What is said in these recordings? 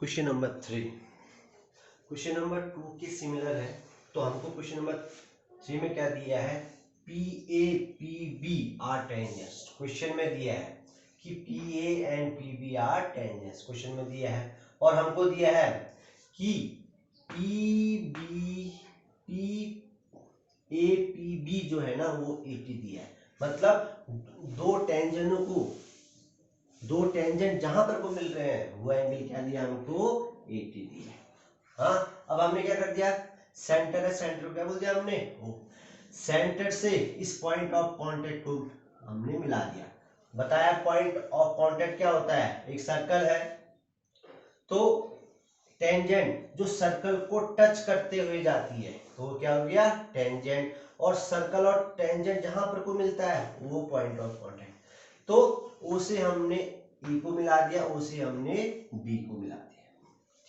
Question number 3 question number 2 के similar है। तो हमको क्वेश्चन नंबर 3 में क्या दिया है, P A P B are tangents. Question में दिया है कि P A and P B are tangents, question में दिया है। और हमको दिया है कि पी ए पी बी जो है ना वो 80 दिया है। मतलब दो टेंजेंट जहां पर को मिल रहे हैं वो एंगल क्या दिया हमको, 80 दिया है। हाँ, अब हमने क्या कर दिया, सेंटर है, सेंटर को क्या बोल दिया हमने, सेंटर से इस पॉइंट ऑफ कांटेक्ट को हमने मिला दिया। बताया पॉइंट ऑफ कांटेक्ट क्या होता है, एक सर्कल है तो टेंजेंट जो सर्कल को टच करते हुए जाती है तो क्या हो गया टेंजेंट, और सर्कल और टेंजेंट जहां पर को मिलता है वो पॉइंट ऑफ कांटेक्ट। तो ओ से हमने ए को मिला दिया, ओ से हमने बी को मिला दिया,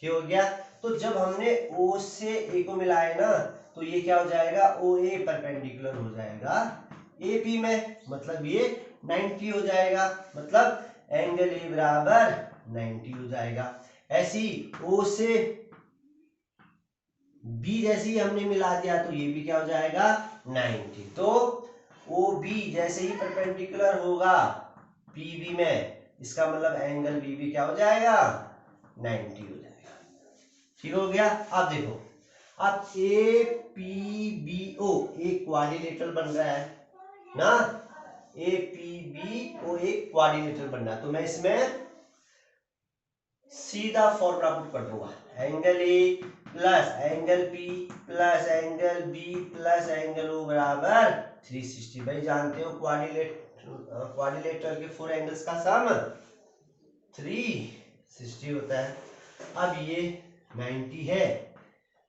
ठीक हो गया। तो जब हमने ओ से ए को मिलाया ना तो ये क्या हो जाएगा, ओ ए परपेंडिकुलर हो जाएगा ए पी में, मतलब ये 90 हो जाएगा, मतलब एंगल ए बराबर 90 हो जाएगा। ऐसी ओ से बी जैसे ही हमने मिला दिया तो ये भी क्या हो जाएगा 90। तो ओ बी जैसे ही परपेंडिकुलर होगा पी बी में, इसका मतलब एंगल बी भी क्या हो जाएगा 90 हो जाएगा, ठीक हो गया। अब देखो, अब ए पी बी ओ एक क्वाड्रिलेटरल बन रहा है ना, ए पी बी ओ एक क्वाड्रिलेटरल बन रहा है। तो मैं इसमें सीधा फॉर्मूला पुट कर दूंगा, angle A plus angle P plus angle B plus angle O बराबर 360। भाई जानते हो क्वाड्रिलेटरल के 4 एंगल्स का सम 360 होता है। अब ये 90 है,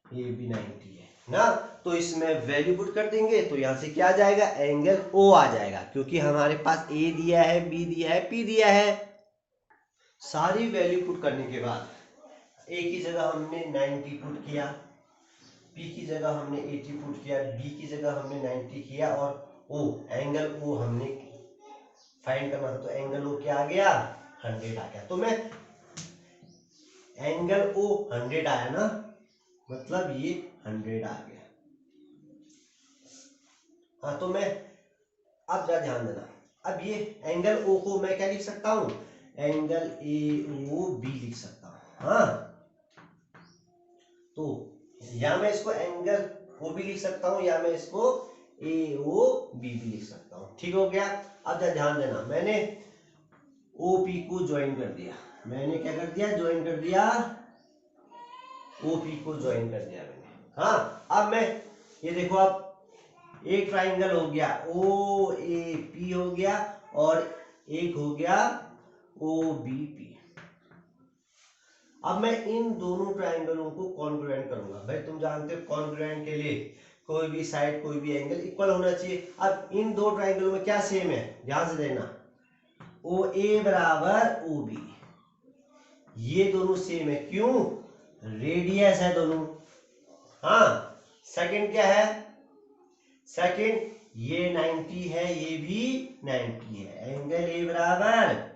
ये भी 90 है ना, तो इसमें वैल्यू पुट कर देंगे तो यहां से क्या आ जाएगा, एंगल ओ आ जाएगा, क्योंकि हमारे पास ए दिया है, बी दिया है, पी दिया है। सारी वैल्यू पुट करने के बाद ए की जगह हमने 90 पुट किया, पी की जगह हमने 80 पुट किया, बी की जगह हमने 90 किया, और ओ एंगल ओ हमने फाइंड करना था तो एंगल ओ क्या आ गया 100 आ गया। तो मैं एंगल ओ 100 आया ना, मतलब ये 100 आ गया। हाँ, तो मैं अब जरा ध्यान देना, अब ये एंगल ओ को मैं क्या लिख सकता हूं, एंगल ए ओ बी लिख सकता हूं। हाँ, तो या मैं इसको एंगल ओ बी लिख सकता हूं या मैं इसको ए ओ बी भी लिख सकता हूं, ठीक हो गया। अब जरा ध्यान देना, मैंने ओ पी को ज्वाइन कर दिया, मैंने क्या कर दिया, ज्वाइन कर दिया, ओ पी को ज्वाइन कर दिया मैंने। हाँ, अब मैं ये देखो, अब एक ट्राइंगल हो गया ओ ए पी हो गया, और एक हो गया ओ बी पी। अब मैं इन दोनों ट्राइंगलों को कॉन्ग्रुएंट करूंगा। भाई तुम जानते हो कॉन्ग्रुएंट के लिए कोई भी साइड कोई भी एंगल इक्वल होना चाहिए। अब इन दो ट्राइंगलों में क्या सेम है, ध्यान से देखना, ओ ए बराबर ओ बी, ये दोनों सेम है, क्यों, रेडियस है दोनों। हाँ, सेकंड क्या है, सेकंड ये 90 है, ये भी 90 है, एंगल ए बराबर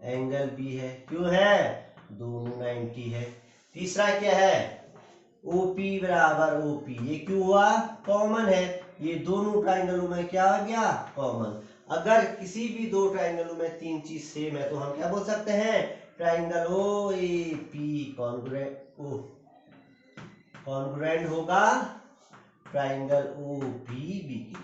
एंगल बी है, क्यों है, दोनों 90 है। तीसरा क्या है, OP बराबर OP, ये क्यों हुआ, कॉमन है, ये दोनों ट्राइंगलों में क्या आ गया, कॉमन। अगर किसी भी दो ट्राइंगलों में तीन चीज सेम है तो हम क्या बोल सकते हैं, ट्राइंगल OAP कॉन्ग्रुएंट होगा ट्राइंगल OPB की।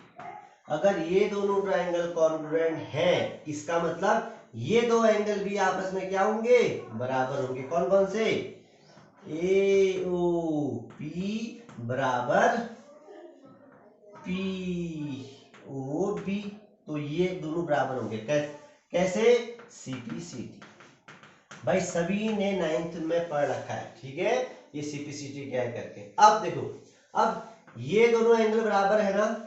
अगर ये दोनों ट्राइंगल कॉन्ग्रुएंट हैं, इसका मतलब ये दो एंगल भी आपस में क्या होंगे, बराबर होंगे। कौन कौन से, AOP बराबर POB, तो ये दोनों बराबर होंगे। कैसे, CPCT। भाई सभी ने 9th में पढ़ रखा है, ठीक है, ये CPCT क्या है करके। अब देखो, अब ये दोनों एंगल बराबर है ना,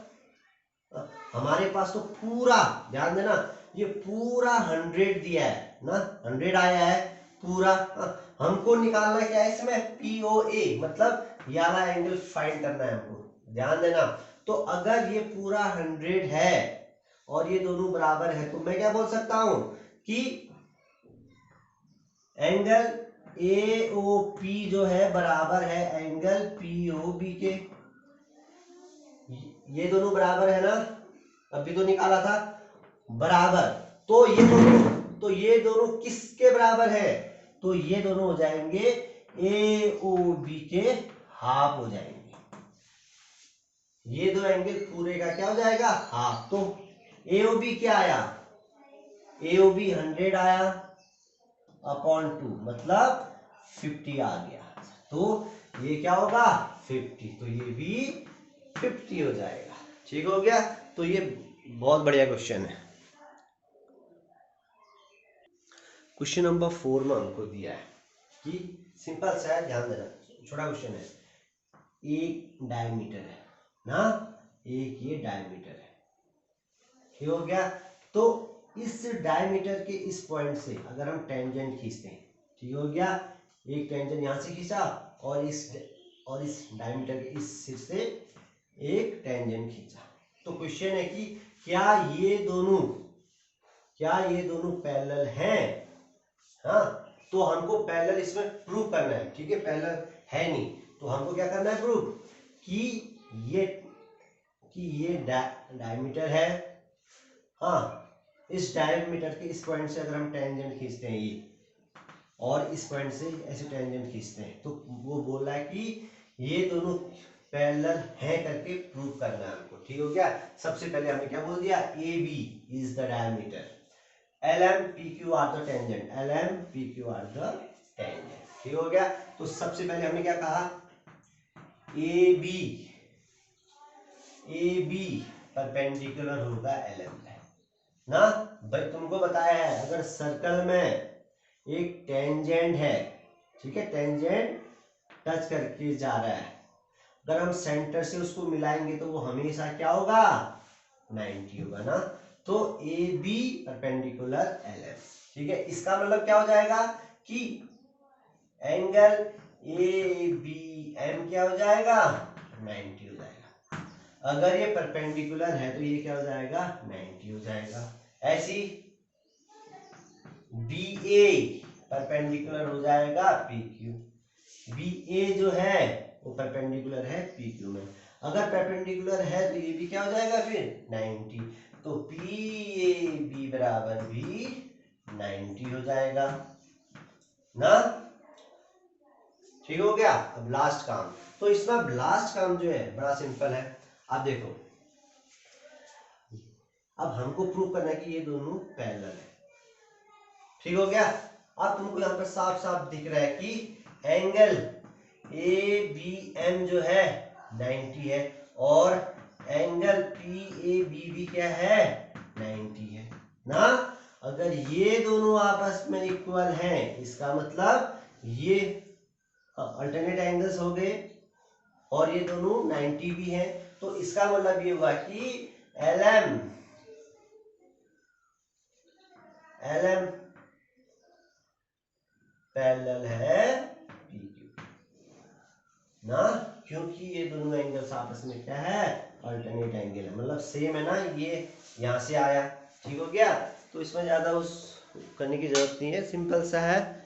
हमारे पास तो पूरा ध्यान देना, ये पूरा 100 दिया है ना, 100 आया है पूरा। हमको निकालना क्या है इसमें, POA, मतलब ये वाला एंगल फाइंड करना है हमको, ध्यान देना। तो अगर ये पूरा 100 है और ये दोनों बराबर है तो मैं क्या बोल सकता हूं कि एंगल AOP जो है बराबर है एंगल POB के। ये दोनों बराबर है ना, अभी तो निकाला था बराबर। तो ये दोनों किसके बराबर है? तो ये दोनों हो जाएंगे AOB के हाफ हो जाएंगे। ये दो एंगल पूरे का क्या हो जाएगा? हाफ। तो AOB क्या आया? AOB 100 आया अपॉन 2 मतलब 50 आ गया। तो ये क्या होगा? 50। तो ये भी 50 हो जाएगा। ठीक हो गया। तो ये बहुत बढ़िया क्वेश्चन है। क्वेश्चन नंबर 4 में हमको दिया है कि सिंपल सा है, ध्यान देना, छोटा क्वेश्चन है। एक डायमीटर है ना, एक ये डायमीटर है, ठीक हो गया। तो इस डायमीटर के इस पॉइंट से अगर हम टेंजेंट खींचते हैं, ठीक हो गया, एक टेंजेंट यहां से खींचा और इस डायमीटर के इस सिर से एक टेंजेंट खींचा। तो क्वेश्चन है कि क्या ये दोनों पैरेलल हैं? हाँ, तो हमको पैरेलल इसमें प्रूव करना है। ठीक है, पैरेलल है नहीं तो हमको क्या करना है? प्रूव कि ये डायमीटर है। हाँ, इस डायमीटर के इस पॉइंट से अगर हम टेंजेंट खींचते हैं ये, और इस पॉइंट से ऐसे टेंजेंट खींचते हैं, तो वो बोल रहा है कि ये दोनों पैरेलल है करके प्रूव करना है हमको। ठीक हो गया। सबसे पहले हमने क्या बोल दिया? AB is the diameter, LM PQ are the tangent, LM PQ are the tangent. ठीक हो गया। तो सबसे पहले हमने क्या कहा? AB परपेंडिकुलर होगा LM ना। भाई तुमको बताया है अगर सर्कल में एक टेंजेंट है, ठीक है, टेंजेंट टच करके जा रहा है, अगर हम सेंटर से उसको मिलाएंगे तो वो हमेशा क्या होगा? 90 होगा ना। तो AB परपेंडिकुलर LM। ठीक है, इसका मतलब क्या हो जाएगा कि एंगल ABM क्या हो जाएगा? 90 हो जाएगा। अगर ये परपेंडिकुलर है तो ये क्या हो जाएगा? 90 हो जाएगा। ऐसी BA परपेंडिकुलर हो जाएगा PQ। BA जो है वो परपेंडिकुलर है PQ में। अगर परपेंडिकुलर है तो ये भी क्या हो जाएगा फिर? 90। तो PAB बराबर भी 90 हो जाएगा ना। ठीक हो गया। अब लास्ट काम, तो इसमें लास्ट काम जो है बड़ा सिंपल है। आप देखो, अब हमको प्रूव करना है कि ये दोनों पैरेलल है। ठीक हो गया। अब तुमको यहाँ पर साफ साफ दिख रहा है कि एंगल ABM जो है 90 है और एंगल PAB भी क्या है? 90 है ना। अगर ये दोनों आपस में इक्वल हैं, इसका मतलब ये अल्टरनेट एंगल्स हो गए और ये दोनों 90 भी हैं, तो इसका मतलब ये हुआ कि LM पैरेलल है PQ ना, क्योंकि ये दोनों एंगल्स आपस में क्या है? अल्टरनेट एंगल है, मतलब सेम है ना। ये यहां से आया, ठीक हो गया। तो इसमें ज्यादा उस करने की जरूरत नहीं है, सिंपल सा है।